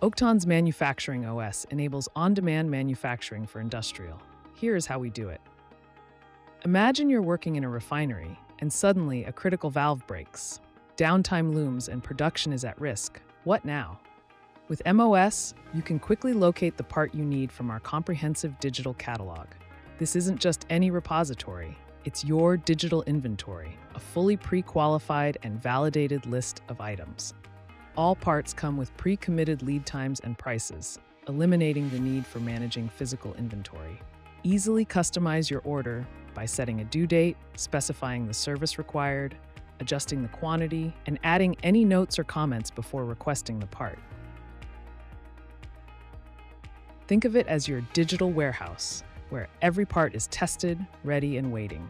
Oqton's Manufacturing OS enables on-demand manufacturing for industrial. Here's how we do it. Imagine you're working in a refinery, and suddenly a critical valve breaks. Downtime looms and production is at risk. What now? With MOS, you can quickly locate the part you need from our comprehensive digital catalog. This isn't just any repository, it's your digital inventory, a fully pre-qualified and validated list of items. All parts come with pre-committed lead times and prices, eliminating the need for managing physical inventory. Easily customize your order by setting a due date, specifying the service required, adjusting the quantity, and adding any notes or comments before requesting the part. Think of it as your digital warehouse, where every part is tested, ready, and waiting.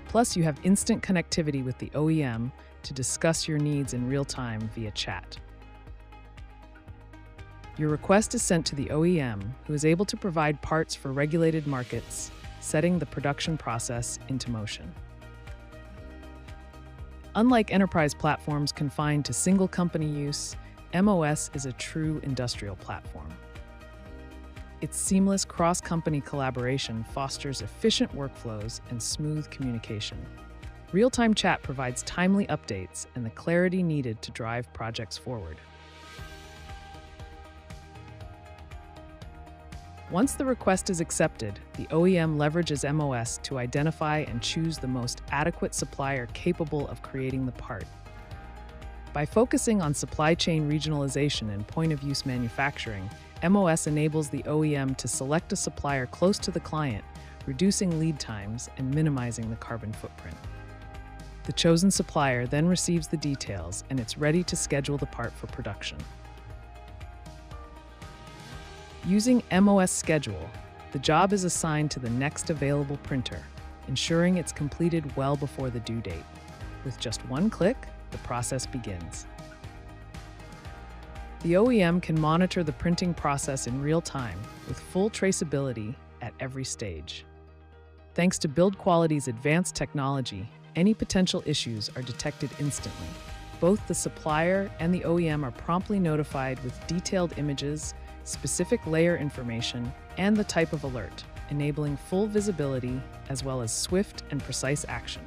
Plus, you have instant connectivity with the OEM to discuss your needs in real time via chat. Your request is sent to the OEM, who is able to provide parts for regulated markets, setting the production process into motion. Unlike enterprise platforms confined to single company use, MOS is a true industrial platform. Its seamless cross-company collaboration fosters efficient workflows and smooth communication. Real-time chat provides timely updates and the clarity needed to drive projects forward. Once the request is accepted, the OEM leverages MOS to identify and choose the most adequate supplier capable of creating the part. By focusing on supply chain regionalization and point-of-use manufacturing, MOS enables the OEM to select a supplier close to the client, reducing lead times and minimizing the carbon footprint. The chosen supplier then receives the details and it's ready to schedule the part for production. Using MOS Schedule, the job is assigned to the next available printer, ensuring it's completed well before the due date. With just one click, the process begins. The OEM can monitor the printing process in real time with full traceability at every stage. Thanks to Build Quality's advanced technology, any potential issues are detected instantly. Both the supplier and the OEM are promptly notified with detailed images, specific layer information, and the type of alert, enabling full visibility as well as swift and precise action.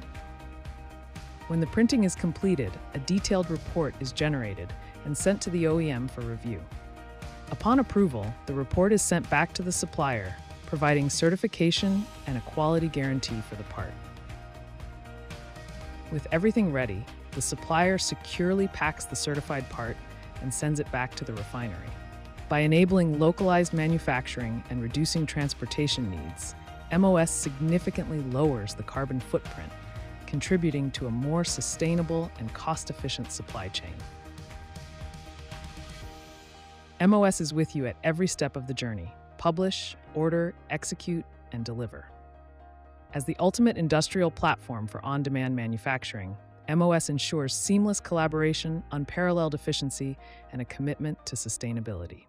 When the printing is completed, a detailed report is generated and sent to the OEM for review. Upon approval, the report is sent back to the supplier, providing certification and a quality guarantee for the part. With everything ready, the supplier securely packs the certified part and sends it back to the refinery. By enabling localized manufacturing and reducing transportation needs, MOS significantly lowers the carbon footprint, contributing to a more sustainable and cost-efficient supply chain. MOS is with you at every step of the journey: publish, order, execute, and deliver. As the ultimate industrial platform for on-demand manufacturing, MOS ensures seamless collaboration, unparalleled efficiency, and a commitment to sustainability.